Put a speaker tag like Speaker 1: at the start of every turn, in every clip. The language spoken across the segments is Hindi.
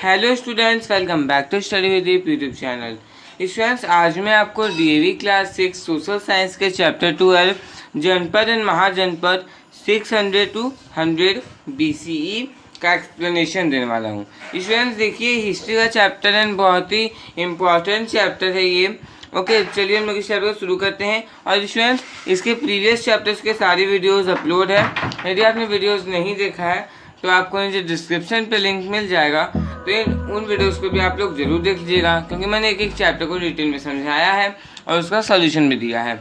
Speaker 1: Hello students, welcome back to study with YouTube channel. Students, आज मैं आपको डीएवी क्लास 6 सोशल साइंस के chapter 12 Janapada and Mahajanapada 600 to 100 BCE का एक्सप्लेनेशन देने वाला हूँ। स्टूडेंट्स देखिए, हिस्ट्री का चैप्टर एंड बहुत ही इम्पोर्टेंट चैप्टर है ये। ओके, चलिए हम लोग इस चैप्टर को शुरू करते हैं। और स्टूडेंट्स, इसके प्रीवियस चैप्टर्स के सारी वीडियोस अपलोड है। यदि आपने वीडियोस नहीं देखा है तो आपको नीचे डिस्क्रिप्शन पे लिंक मिल जाएगा, तो उन वीडियोस को भी आप लोग जरूर देख लीजिएगा, क्योंकि मैंने एक एक चैप्टर को डिटेल में समझाया है और उसका सॉल्यूशन भी दिया है।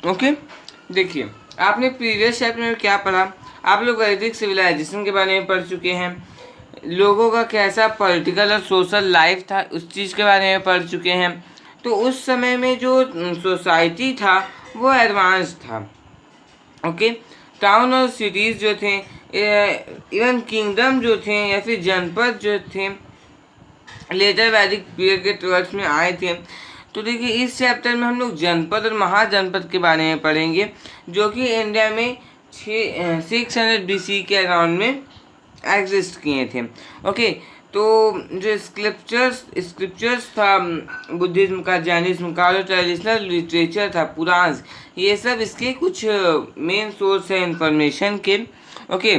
Speaker 1: ओके, देखिए आपने प्रीवियस चैप्टर में क्या पढ़ा। आप लोग वैदिक सिविलाइजेशन के बारे में पढ़ चुके हैं, लोगों का कैसा पॉलिटिकल और सोशल लाइफ था उस चीज़ के बारे में पढ़ चुके हैं। तो उस समय में जो सोसाइटी था वो एडवांस था। ओके, टाउन और सिटीज़ जो थे, इवन किंगडम जो थे या फिर जनपद जो थे, लेटर वैदिक पीरियड के टवर्ड्स में आए थे। तो देखिए, इस चैप्टर में हम लोग जनपद और महाजनपद के बारे में पढ़ेंगे, जो कि इंडिया में 600 BC के अराउंड में एग्जिस्ट किए थे। ओके, तो जो स्क्रिप्चर्स था बुद्धिज्म का, जैनिज्म का, जो ट्रेडिशनल लिटरेचर था, पुराण, ये सब इसके कुछ मेन सोर्स है इंफॉर्मेशन के। ओके,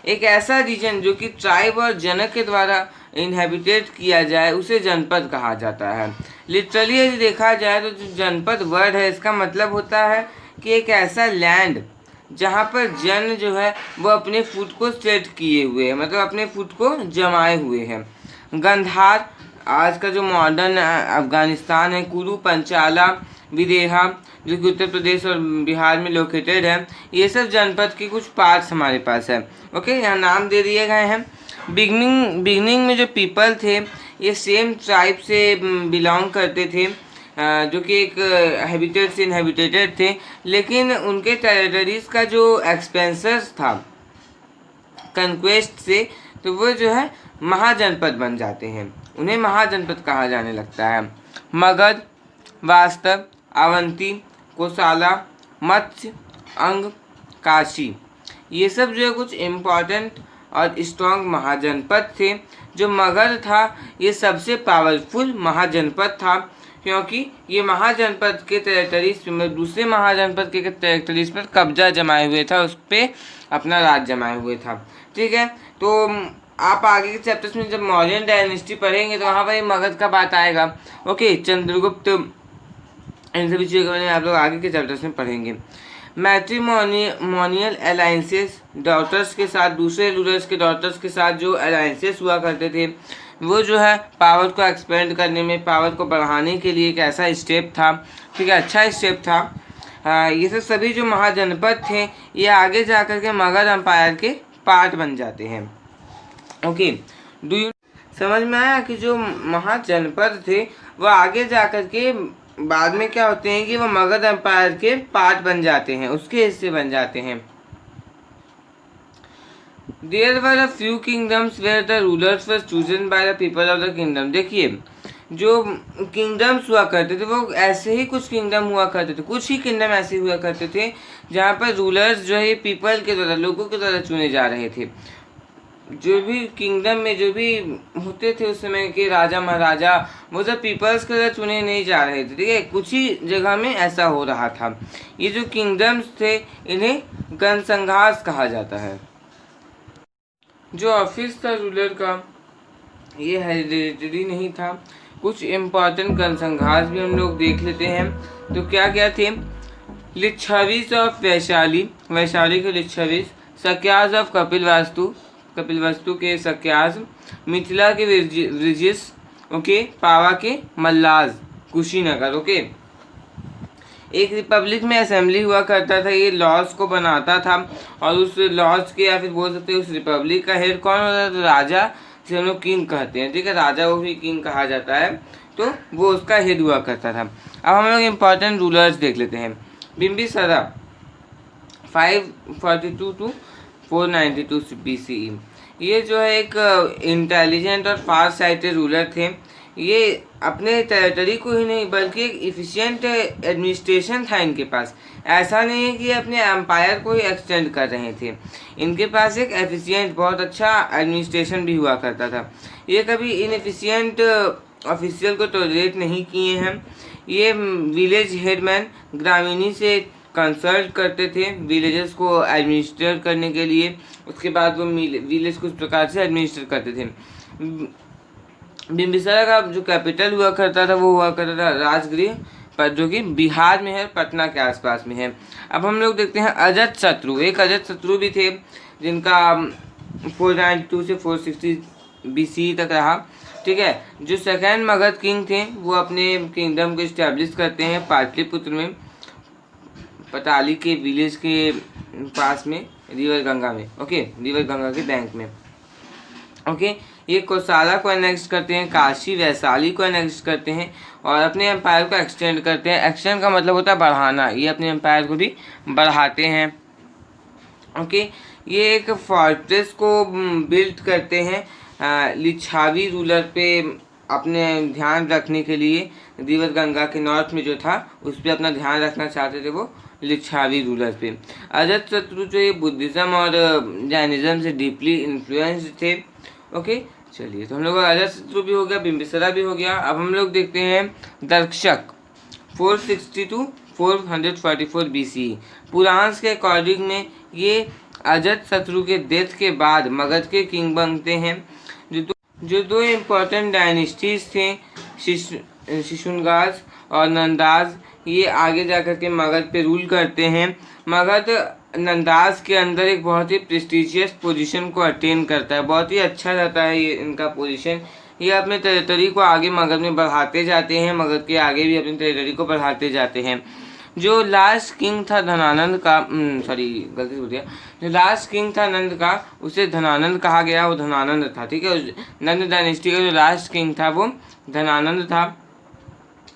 Speaker 1: एक ऐसा रीजन जो कि ट्राइब और जनक के द्वारा इनहेबिटेट किया जाए उसे जनपद कहा जाता है। लिटरली यदि देखा जाए तो जो जनपद वर्ड है, इसका मतलब होता है कि एक ऐसा लैंड जहाँ पर जन जो है वो अपने फुट को सेट किए हुए है, मतलब अपने फुट को जमाए हुए हैं। गंधार, आज का जो मॉडर्न अफगानिस्तान है, कुरु, पंचाला, विदेहा, जो कि उत्तर प्रदेश और बिहार में लोकेटेड है, ये सब जनपद के कुछ पार्ट्स हमारे पास है। ओके, यहाँ नाम दे दिए गए हैं। बिगनिंग में जो पीपल थे ये सेम ट्राइब से बिलोंग करते थे, जो कि एक हैबिटेट से इनहेबिटेटेड थे, लेकिन उनके टेरिटरीज का जो एक्सपेंसर्स था कंक्वेस्ट से, तो वो जो है महाजनपद बन जाते हैं, उन्हें महाजनपद कहा जाने लगता है। मगध, वास्तव, अवंती, कोसाला, मत्स्य, अंग, काशी, ये सब जो है कुछ इम्पॉर्टेंट और स्ट्रॉन्ग महाजनपद थे। जो मगध था ये सबसे पावरफुल महाजनपद था, क्योंकि ये महाजनपद के टेरिटरीज में दूसरे महाजनपद के टेरिटरीज पर कब्जा जमाए हुए था, उस पर अपना राज जमाए हुए था। ठीक है, तो आप आगे के चैप्टर्स में जब मौर्यन डायनेस्टी पढ़ेंगे तो वहाँ पर मगध का बात आएगा। ओके, चंद्रगुप्त, इन सभी चीज़ों के बारे में आप लोग आगे के चैप्टर्स में पढ़ेंगे। मैट्रिमोनियल अलायंसेस, डॉटर्स के साथ, दूसरे रूलर्स के डॉटर्स के साथ जो अलायंसेस हुआ करते थे, वो जो है पावर को एक्सपेंड करने में, पावर को बढ़ाने के लिए एक ऐसा स्टेप था। ठीक है, अच्छा स्टेप था। ये सब सभी जो महाजनपद थे ये आगे जाकर के मगध एम्पायर के पार्ट बन जाते हैं। ओके, समझ में आया कि जो महाजनपद थे वो आगे जाकर के बाद में क्या होते हैं कि वो मगध एम्पायर के पार्ट बन जाते हैं, उसके हिस्से बन जाते हैं। There were a few kingdoms where the rulers were chosen by the people of the kingdom। देखिए, जो किंगडम्स हुआ करते थे वो ऐसे ही कुछ किंगडम हुआ करते थे, कुछ ही किंगडम ऐसे हुआ करते थे जहाँ पर रूलर्स जो है पीपल के द्वारा, लोगों के द्वारा चुने जा रहे थे। जो भी किंगडम में जो भी होते थे उस समय के राजा महाराजा, वो सब पीपल्स के द्वारा चुने नहीं जा रहे थे। ठीक है, कुछ ही जगह में ऐसा हो रहा था। ये जो किंगडम्स थे इन्हें गणसंघास कहा जाता है। जो ऑफिस था रूलर का ये हेरिडिटरी नहीं था। कुछ इम्पॉर्टेंट गणसंघास भी हम लोग देख लेते हैं। तो क्या क्या थे? लिच्छवीस ऑफ वैशाली, वैशाली के लिच्छवीस, सक्यास ऑफ कपिलवास्तु, कपिलवस्तु के सक्यास, मिथिला के वृजिस, ओके, पावा के मल्लाज, कुशीनगर। ओके, एक रिपब्लिक में असेंबली हुआ करता था, ये लॉज को बनाता था, और उस लॉज के या फिर बोल सकते हैं उस रिपब्लिक का हेड कौन होता था? राजा, जिसे हम लोग किंग कहते हैं। ठीक है, राजा को भी किंग कहा जाता है, तो वो उसका हेड हुआ करता था। अब हम लोग इम्पोर्टेंट रूलर्स देख लेते हैं। बिम्बिसारा 542 to 492 BCE, ये जो है एक इंटेलिजेंट और फार साइटेड रूलर थे। ये अपने टेरिटरी को ही नहीं बल्कि एक इफ़िशियंट एडमिनिस्ट्रेशन था इनके पास। ऐसा नहीं है कि ये अपने एम्पायर को ही एक्सटेंड कर रहे थे, इनके पास एक एफिशिएंट बहुत अच्छा एडमिनिस्ट्रेशन भी हुआ करता था। ये कभी इनएफिशिएंट ऑफिशियल को टॉलरेट नहीं किए हैं। ये विलेज हेडमैन ग्रामीणी से कंसल्ट करते थे विलेजेस को एडमिनिस्ट्रेट करने के लिए। उसके बाद वो विलेज को उस प्रकार से एडमिनिस्ट्रेट करते थे। बिम्बिसारा का जो कैपिटल हुआ करता था वो हुआ करता था राजगृह, पर जो कि बिहार में है, पटना के आसपास में है। अब हम लोग देखते हैं अजातशत्रु। एक अजातशत्रु भी थे जिनका 492 से 460 BC तक रहा। ठीक है, जो सेकेंड मगध किंग थे वो अपने किंगडम को इस्टेब्लिश करते हैं पाटलिपुत्र में, पटाली के विलेज के पास में, रिवर गंगा में। ओके, रिवर गंगा के बैंक में। ओके, ये कोसाला को एनेक्स करते हैं, काशी वैशाली को एनेक्स करते हैं और अपने एम्पायर को एक्सटेंड करते हैं। एक्सटेंड का मतलब होता है बढ़ाना, ये अपने एम्पायर को भी बढ़ाते हैं। ओके, ये एक फोर्ट्रेस को बिल्ड करते हैं लिच्छावी रूलर पे अपने ध्यान रखने के लिए। रिवर गंगा के नॉर्थ में जो था उस पर अपना ध्यान रखना चाहते थे वो लिच्छावी रूलर पे। अजातशत्रु जो ये बुद्धिज़्म और जैनिज़्म से डीपली इन्फ्लुएंस्ड थे। ओके, चलिए, तो हम लोग का अजातशत्रु भी हो गया, बिम्बिसारा भी हो गया। अब हम लोग देखते हैं दर्शक 460 to 444 BC। पुराण के अकॉर्डिंग में ये अजातशत्रु के डेथ के बाद मगध के किंग बनते हैं। जो दो इम्पोर्टेंट डायनेस्टीज थे, शिशुनगाज और नंदाज, ये आगे जाकर के मगध पे रूल करते हैं। मगध नंदाज के अंदर एक बहुत ही प्रेस्टिजियस पोजीशन को अटेन करता है, बहुत ही अच्छा रहता है ये इनका पोजीशन। ये अपने टेरिटरी को आगे मगध में बढ़ाते जाते हैं, मगध के आगे भी अपनी टेरिटरी को बढ़ाते जाते हैं। जो लास्ट किंग था धनानंद का, सॉरी गलती से बोल दिया, जो लास्ट किंग था नंद का उसे धनानंद कहा गया, वो धनानंद था। ठीक है, नंद डायनेस्टी का जो लास्ट किंग था वो धनानंद था।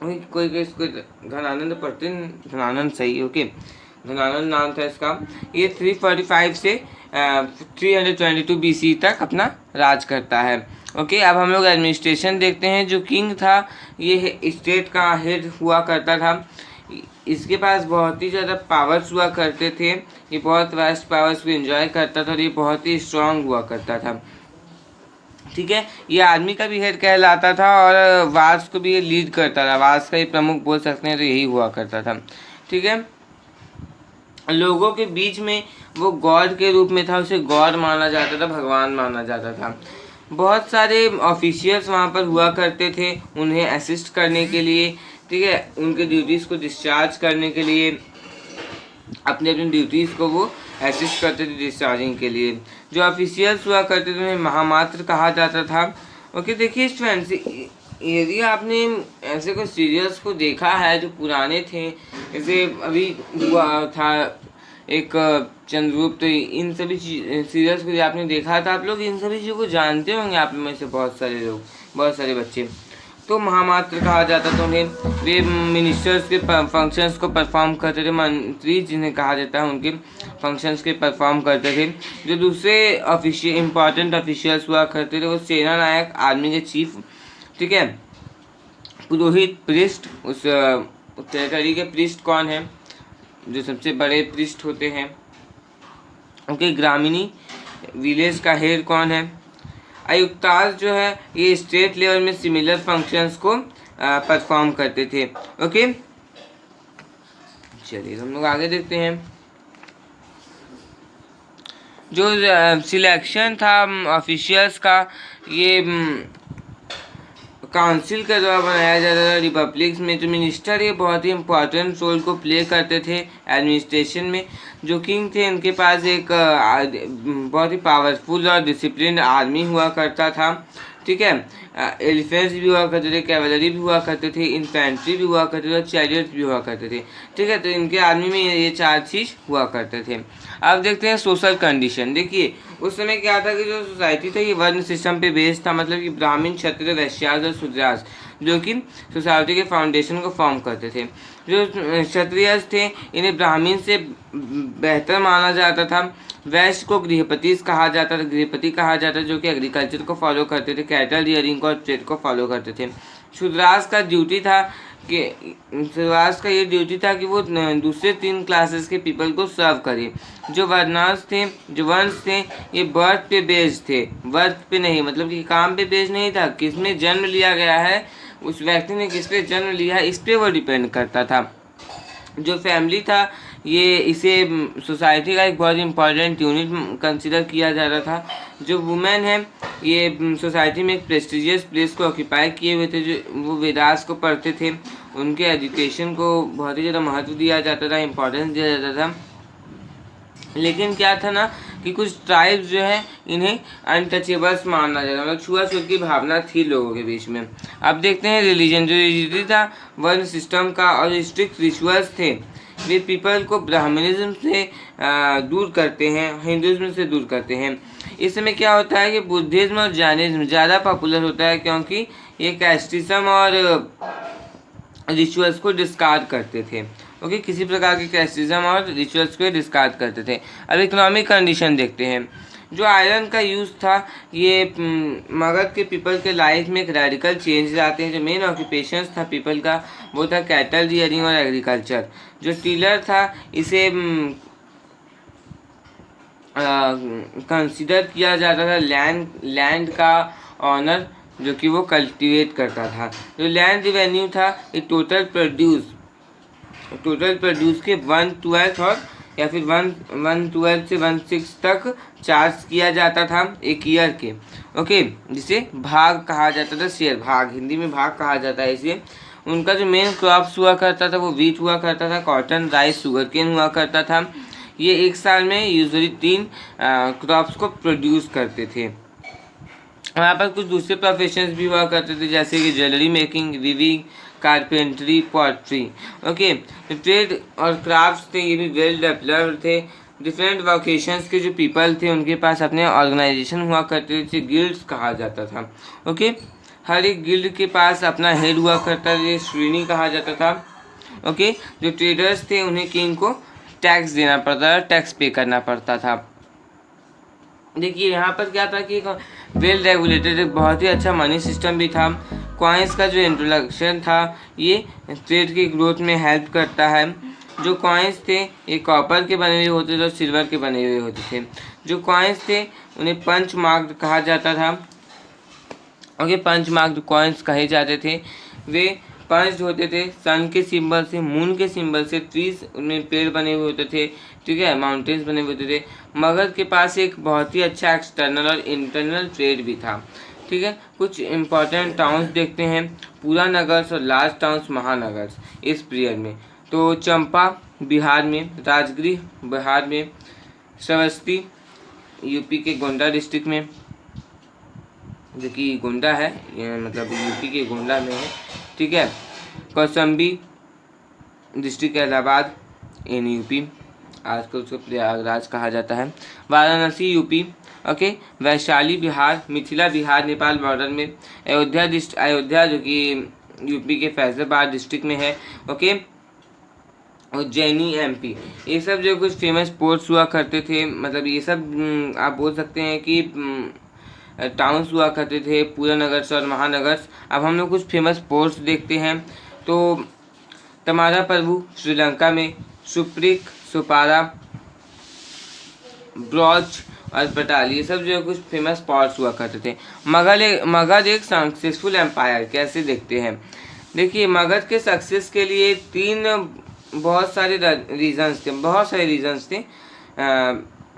Speaker 1: कोई इसको धनानंद पढ़ते, धनानंद सही। ओके, धनानंद नाम था इसका। ये 345 से 322 BC तक अपना राज करता है। ओके, अब हम लोग एडमिनिस्ट्रेशन देखते हैं। जो किंग था ये स्टेट का हेड हुआ करता था। इसके पास बहुत ही ज़्यादा पावर्स हुआ करते थे, ये बहुत वास्ट पावर्स को एंजॉय करता था और ये बहुत ही स्ट्रांग हुआ करता था। ठीक है, ये आर्मी का भी हेड कहलाता था और वार्स को भी ये लीड करता था, वार्स का ही प्रमुख बोल सकते हैं, तो यही हुआ करता था। ठीक है, लोगों के बीच में वो गॉड के रूप में था, उसे गॉड माना जाता था, भगवान माना जाता था। बहुत सारे ऑफिशियल्स वहाँ पर हुआ करते थे उन्हें असिस्ट करने के लिए। ठीक है, उनके ड्यूटीज़ को डिस्चार्ज करने के लिए, अपने अपनी ड्यूटीज़ को वो असिस्ट करते थे डिस्चार्जिंग के लिए। जो ऑफिशियल्स हुआ करते थे उन्हें महामात्र कहा जाता था। ओके, देखिए स्टूडेंट्स, यदि आपने ऐसे कोई सीरियल्स को देखा है जो पुराने थे, जैसे अभी हुआ था एक चंद्रगुप्त, तो इन सभी सीरियल्स को आपने देखा था, आप लोग इन सभी चीज़ों को जानते होंगे आप में से बहुत सारे लोग, बहुत सारे बच्चे। तो महामात्र कहा जाता था उन्हें। वे मिनिस्टर्स के फंक्शंस को परफॉर्म करते थे, मंत्री जिन्हें कहा जाता है उनके फंक्शंस के परफॉर्म करते थे। जो दूसरे इम्पॉर्टेंट ऑफिशियल्स हुआ करते थे वो सेना नायक, आर्मी के चीफ। ठीक है, पुरोहित, प्रिस्ट, उस टेरिटरी के प्रिस्ट कौन है, जो सबसे बड़े प्रिस्ट होते हैं। ओके, ग्रामीणी, विलेज का हेड कौन है। आयुक्ताज जो है ये स्टेट लेवल में सिमिलर फंक्शंस को परफॉर्म करते थे। ओके, चलिए हम लोग आगे देखते हैं। जो सिलेक्शन था ऑफिशियल्स का, ये काउंसिल के द्वारा बनाया जाता था। रिपब्लिक्स में जो मिनिस्टर ये बहुत ही इम्पोर्टेंट रोल को प्ले करते थे एडमिनिस्ट्रेशन में। जो किंग थे इनके पास एक बहुत ही पावरफुल और डिसिप्लिन आर्मी हुआ करता था। ठीक है, एलिफेंट्स भी हुआ करते थे, कैवलरी भी हुआ करते थे, इन्फेंट्री भी हुआ करते थे, चैरियट्स भी हुआ करते थे। ठीक है, तो इनके आर्मी में ये चार चीज़ हुआ करते थे। अब देखते हैं सोशल कंडीशन। देखिए उस समय क्या था कि जो सोसाइटी था ये वर्ण सिस्टम पे बेस्ड था, मतलब कि ब्राह्मण, क्षत्रिय, वैश्यास और शूद्रास जो कि सोसाइटी के फाउंडेशन को फॉर्म करते थे। जो क्षत्रिय थे इन्हें ब्राह्मण से बेहतर माना जाता था। वैश्य को गृहपति कहा जाता था, जो कि एग्रीकल्चर को फॉलो करते थे, कैटल रियरिंग को और ट्रेड को फॉलो करते थे। शुद्रास का ड्यूटी था कि शुद्रास का ये ड्यूटी था कि वो दूसरे 3 क्लासेस के पीपल को सर्व करे। जो वर्णास थे, जो वंश थे, ये बर्थ पे बेस्ड थे, वर्थ पे नहीं, मतलब कि काम पे बेस्ड नहीं था, किसमें जन्म लिया गया है, उस व्यक्ति ने किस पे जन्म लिया है, इस पे वो डिपेंड करता था। जो फैमिली था ये इसे सोसाइटी का एक बहुत इंपॉर्टेंट यूनिट कंसिडर किया जा रहा था। जो वुमेन है ये सोसाइटी में एक प्रेस्टिजियस प्लेस को ऑक्यूपाई किए हुए थे। जो वो वेदास को पढ़ते थे, उनके एजुकेशन को बहुत ही ज़्यादा महत्व दिया जाता था, इम्पोर्टेंस दिया जाता था। लेकिन क्या था ना कि कुछ ट्राइब्स जो है इन्हें अनटचेबल्स माना जाता, मतलब छुआछूत की भावना थी लोगों के बीच में। अब देखते हैं रिलीजन। जो रिलीजन था वर्ण सिस्टम का और स्ट्रिक्ट रिचुअल्स थे, वे पीपल को ब्राह्मणिज्म से दूर करते हैं, हिंदुज़्म से दूर करते हैं। इस समय क्या होता है कि बुद्धिज़्म और जैनिज्म ज़्यादा पॉपुलर होता है, क्योंकि ये कैस्टिज्म और रिचुअल्स को डिस्कार्ड करते थे। ओके, किसी प्रकार के कैस्टिज्म और रिचुअल्स को डिस्कार्ड करते थे। अब इकोनॉमिक कंडीशन देखते हैं। जो आयरन का यूज़ था ये मगध के पीपल के लाइफ में एक रेडिकल चेंज लाते हैं। जो मेन ऑक्यूपेशंस था पीपल का वो था कैटल रियरिंग और एग्रीकल्चर। जो टीलर था इसे कंसिडर किया जाता था लैंड का ऑनर, जो कि वो कल्टीवेट करता था। जो लैंड रिवेन्यू था ये टोटल प्रोड्यूस के 1/12 और या फिर 1/12 से 1/6 तक चार्ज किया जाता था एक ईयर के। ओके, जिसे भाग कहा जाता था, शेयर भाग, हिंदी में भाग कहा जाता है इसे। उनका जो मेन क्रॉप्स हुआ करता था वो वीट हुआ करता था, कॉटन, राइस, शुगर केन हुआ करता था। ये एक साल में यूजुअली 3 क्रॉप्स को प्रोड्यूस करते थे। वहाँ पर कुछ दूसरे प्रोफेशंस भी हुआ करते थे, जैसे कि jewellery making, weaving, carpentry, pottery. Okay, trade और क्राफ्ट्स थे, ये भी वेल डेवलप्ड थे। डिफरेंट वोकेशंस के जो पीपल थे उनके पास अपने ऑर्गेनाइजेशन हुआ करते थे, गिल्ड्स कहा जाता था। ओके, हर एक गिल्ड के पास अपना हेड हुआ करता था, श्रेणी कहा जाता था। ओके, जो ट्रेडर्स थे उन्हें किंग को टैक्स देना पड़ता था, टैक्स पे करना पड़ता था। देखिए यहाँ पर क्या था कि वेल रेगुलेटेड एक बहुत ही अच्छा मनी सिस्टम भी था। कॉइन्स का जो इंट्रोडक्शन था ये ट्रेड की ग्रोथ में हेल्प करता है। जो कॉइन्स थे ये कॉपर के बने हुए होते थे और सिल्वर के बने हुए होते थे। जो कॉइन्स थे उन्हें पंच मार्क्ड कहा जाता था। ओके, पंच मार्क्ड कॉइन्स कहे जाते थे। वे पंच होते थे सन के सिंबल से, मून के सिंबल से, ट्रीज उनमें पेड़ बने हुए होते थे, ठीक है, माउंटेन्स बने हुए होते थे। मगध के पास एक बहुत ही अच्छा एक्सटर्नल और इंटरनल ट्रेड भी था, ठीक है। कुछ इम्पॉर्टेंट टाउन्स देखते हैं, पूरा नगर्स और लार्ज टाउन्स महानगर्स इस पीरियड में। तो चंपा बिहार में, राजगृह बिहार में, श्रावस्ती यूपी के गोंडा डिस्ट्रिक्ट में, जो कि गोंडा है, मतलब यूपी के गोंडा में है, ठीक है। Kaushambi district Allahabad in UP, आजकल उसको प्रयागराज कहा जाता है। Varanasi UP, okay. Vaishali Bihar, Mithila Bihar Nepal border में। अयोध्या जो कि यूपी के फैजाबाद डिस्ट्रिक्ट में है, ओके। उज्जैनी एमपी। ये सब जो कुछ फेमस पोर्ट्स हुआ करते थे, मतलब ये सब आप बोल सकते हैं कि टाउन्स हुआ करते थे, पूरा नगर्स और महानगर्स। अब हम लोग कुछ फेमस पोर्ट्स देखते हैं। तो तमारा प्रभु श्रीलंका में, सुप्रिक, सुपारा, ब्रॉच और पटाली, ये सब जो कुछ फेमस पोर्ट्स हुआ करते थे। मगध एक सक्सेसफुल एम्पायर कैसे देखते हैं। देखिए, मगध के सक्सेस के लिए बहुत सारे रीजन्स थे।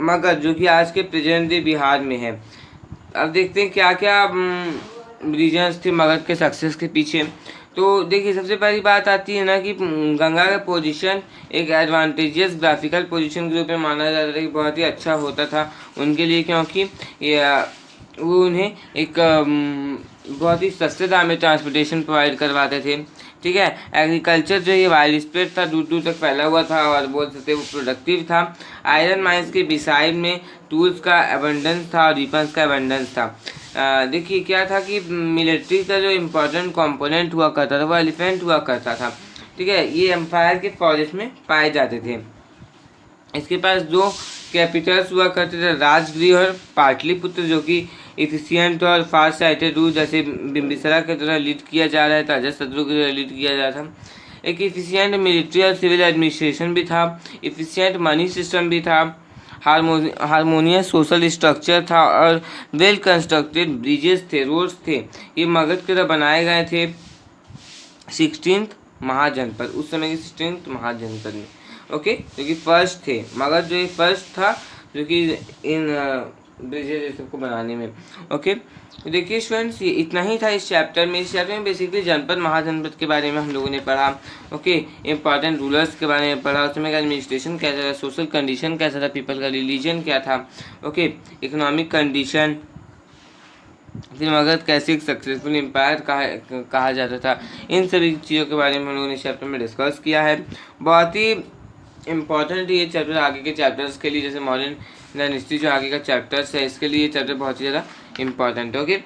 Speaker 1: मगध जो कि आज के प्रेजेंट डे बिहार में है। अब देखते हैं क्या क्या रीजन्स थे मगध के सक्सेस के पीछे। तो देखिए, सबसे पहली बात आती है ना कि गंगा का पोजीशन एक एडवांटेजियस ग्राफिकल पोजीशन के रूप में माना जाता था कि बहुत ही अच्छा होता था उनके लिए, क्योंकि वो उन्हें एक बहुत ही सस्ते दाम में ट्रांसपोर्टेशन प्रोवाइड करवाते थे, ठीक है। एग्रीकल्चर जो ये वाइड स्प्रेड था, दूर दूर तक फैला हुआ था और बोल सकते वो प्रोडक्टिव था। आयरन माइंस के बिसाइड में टूल्स का एबंडेंस था और वेपन्स का एबंडेंस था। देखिए क्या था कि मिलिट्री का जो इम्पोर्टेंट कंपोनेंट हुआ करता था वो एलिफेंट हुआ करता था, ठीक है। ये एम्पायर के फॉरेस्ट में पाए जाते थे। इसके पास 2 कैपिटल्स हुआ करते थे, राजगृह और पाटलिपुत्र, जो कि एफिशिएंट और फास्ट साइटेड रूल, जैसे बिम्बिसारा की तरह लीड किया जा रहा था, अजातशत्रु की तरह लीड किया जा रहा था। एक एफिशिएंट मिलिट्री और सिविल एडमिनिस्ट्रेशन भी था, एफिशिएंट मनी सिस्टम भी था, हारमोनियस सोशल स्ट्रक्चर था और वेल कंस्ट्रक्टेड ब्रिजेस थे, रोड्स थे। ये मगध की तरह बनाए गए थे 16th महाजनपद, उस समय के 16th महाजनपद में। ओके, जो कि फर्स्ट थे, मगध जो फर्स्ट था जो कि इन ब्रिजेस को बनाने में। ओके, तो देखिए स्टूडेंट्स, ये इतना ही था इस चैप्टर में। इस चैप्टर में बेसिकली जनपद महाजनपद के बारे में हम लोगों ने पढ़ा। ओके, इंपॉर्टेंट रूलर्स के बारे में पढ़ा, उसमें का एडमिनिस्ट्रेशन कैसा था, सोशल कंडीशन कैसा था, पीपल का रिलीजन क्या था, ओके, इकोनॉमिक कंडीशन, फिर मगध कैसे एक सक्सेसफुल एम्पायर कहा जाता था। इन सभी चीज़ों के बारे में हम लोगों ने इस चैप्टर में डिस्कस किया है। बहुत ही इम्पॉर्टेंट ये चैप्टर आगे के चैप्टर्स के लिए, जैसे मॉडर्न डायनेस्टी जो आगे का चैप्टर्स है, इसके लिए ये चैप्टर बहुत ही ज़्यादा इंपॉर्टेंट है। ओके,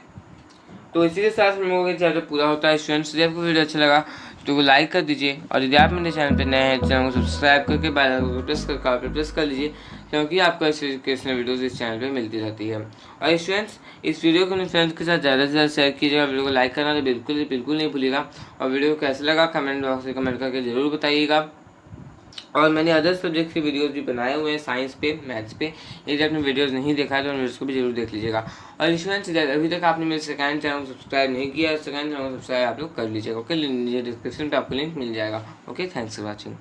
Speaker 1: तो इसी के साथ हम लोगों का चैप्टर पूरा होता है। स्टूडेंट्स, यदि आपको वीडियो अच्छा लगा तो लाइक कर दीजिए, और यदि आप मेरे चैनल पर नए हैं, चैनल को सब्सक्राइब करके बेल आइकन को प्रेस कर लीजिए, क्योंकि आपको ऐसे एजुकेशनल वीडियोज़ इस चैनल पे मिलती रहती है। और स्टूडेंट्स, इस वीडियो को अपने फ्रेंड्स के साथ ज़्यादा से ज़्यादा शेयर कीजिएगा। वीडियो को लाइक करना तो बिल्कुल नहीं भूलिएगा, और वीडियो को कैसा लगा कमेंट बॉक्स में कमेंट करके ज़रूर बताइएगा। और मैंने अदर सब्जेक्ट के वीडियोस भी बनाए हुए हैं, साइंस पे, मैथ्स पे। यदि आपने वीडियोस नहीं देखा है तो वीडियोस को भी जरूर देख लीजिएगा। और स्टूडेंट्स, अभी तक आपने मेरे सेकंड चैनल को सब्सक्राइब नहीं किया है, सेकंड चैनल को सब्सक्राइब आप लोग कर लीजिएगा। ओके, नीचे डिस्क्रिप्शन पे आपको लिंक मिल जाएगा। Okay, thanks for watching.